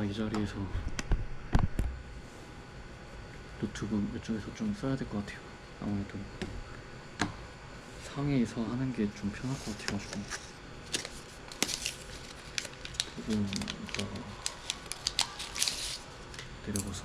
이 자리에서 노트북 이쪽에서 좀 써야 될 것 같아요. 아무래도 상에서 하는 게 좀 편할 것 같아가지고 조금 이따가 내려가서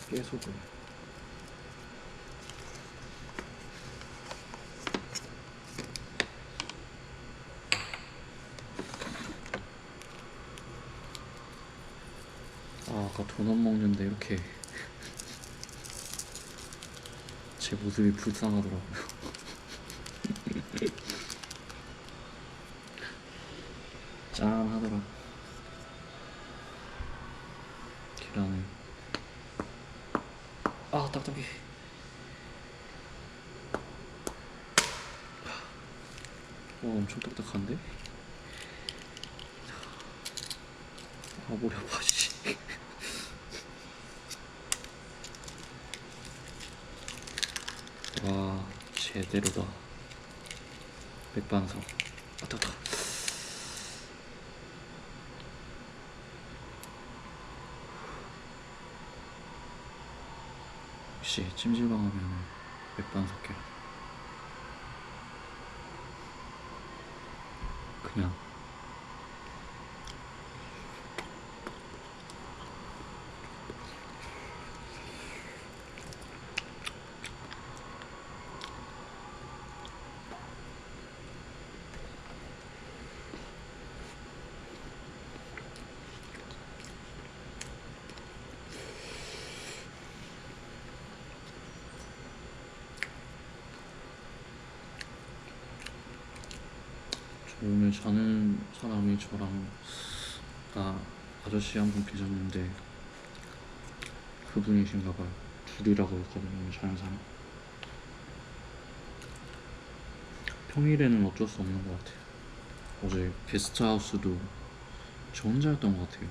깨소금 아까 도넛 먹는데 이렇게 제 모습이 불쌍하더라고요. 짠하더라. 계란을 딱딱해. 엄청 딱딱한데? 머리 아파. 씨. 와, 제대로다. 맥반석. 따뜻하. 역시 찜질방하면 맥반석 계란. 그냥 오늘 자는 사람이 저랑 아저씨 한 분 계셨는데 그분이신가봐요. 둘이라고 했거든요. 자는 사람. 평일에는 어쩔 수 없는 것 같아요. 어제 게스트하우스도 저 혼자였던 것 같아요.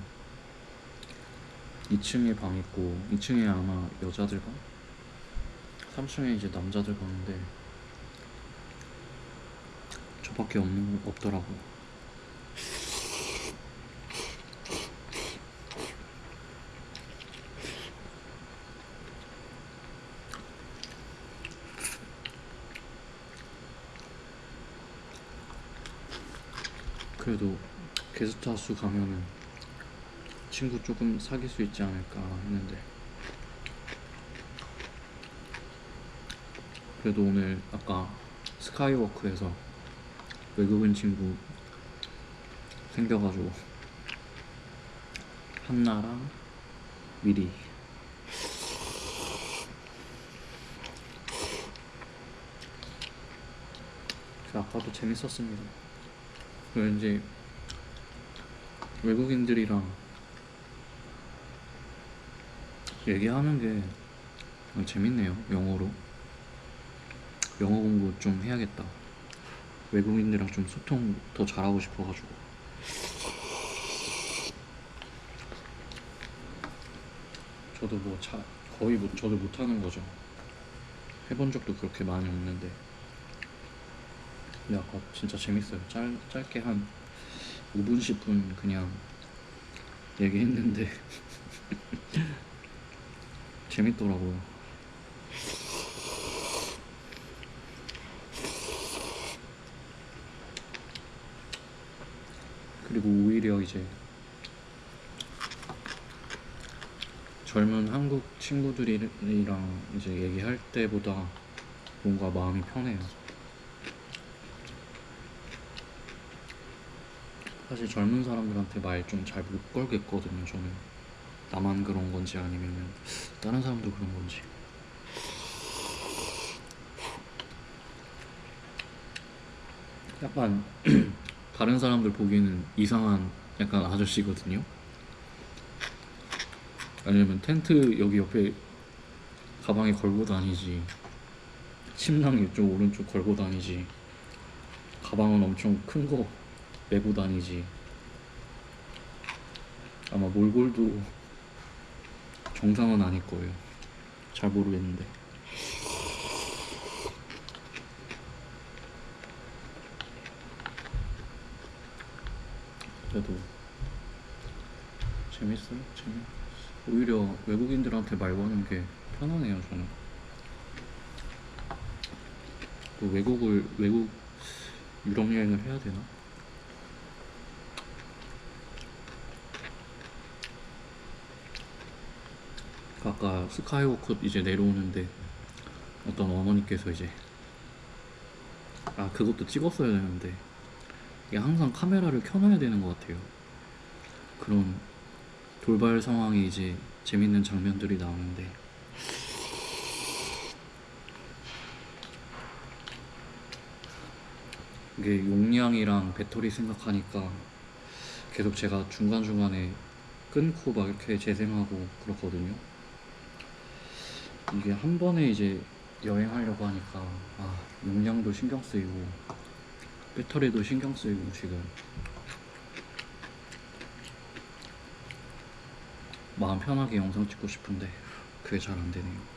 2층에 방 있고 2층에 아마 여자들 방, 3층에 이제 남자들 방인데 저밖에 없더라고요. 그래도 게스트하우스 가면은 친구 조금 사귈 수 있지 않을까 했는데 그래도 오늘 아까 스카이워크에서 외국인 친구 생겨가지고 한나랑 미리 아까도 재밌었습니다. 왠지 외국인들이랑 얘기하는 게 재밌네요. 영어로. 영어 공부 좀 해야겠다. 외국인들이랑 좀 소통 더 잘하고 싶어가지고. 저도 거의 저도 못하는 거죠. 해본 적도 그렇게 많이 없는데. 근데 아까 진짜 재밌어요. 짧게 한 5분, 10분 그냥 얘기했는데 재밌더라고요. 그리고 오히려 이제 젊은 한국 친구들이랑 이제 얘기할 때보다 뭔가 마음이 편해요. 사실 젊은 사람들한테 말 좀 잘 못 걸겠거든요. 저는 나만 그런 건지 아니면 다른 사람도 그런 건지. 약간 다른 사람들 보기에는 이상한 약간 아저씨거든요. 아니면 텐트 여기 옆에 가방에 걸고 다니지, 침낭 이쪽 오른쪽 걸고 다니지, 가방은 엄청 큰 거 메고 다니지. 아마 몰골도 정상은 아닐 거예요. 잘 모르겠는데. 그래도 재밌어요. 오히려 외국인들한테 말 거는 게 편하네요, 저는. 또 외국 유럽 여행을 해야 되나? 아까 스카이워크 이제 내려오는데 어떤 어머니께서 이제, 아 그것도 찍었어야 되는데 이게 항상 카메라를 켜놔야 되는 것 같아요. 그런 돌발 상황이 이제 재밌는 장면들이 나오는데, 이게 용량이랑 배터리 생각하니까 계속 제가 중간중간에 끊고 막 이렇게 재생하고 그렇거든요. 이게 한 번에 이제 여행하려고 하니까 용량도 신경 쓰이고 배터리도 신경 쓰이고 지금 마음 편하게 영상 찍고 싶은데 그게 잘 안 되네요.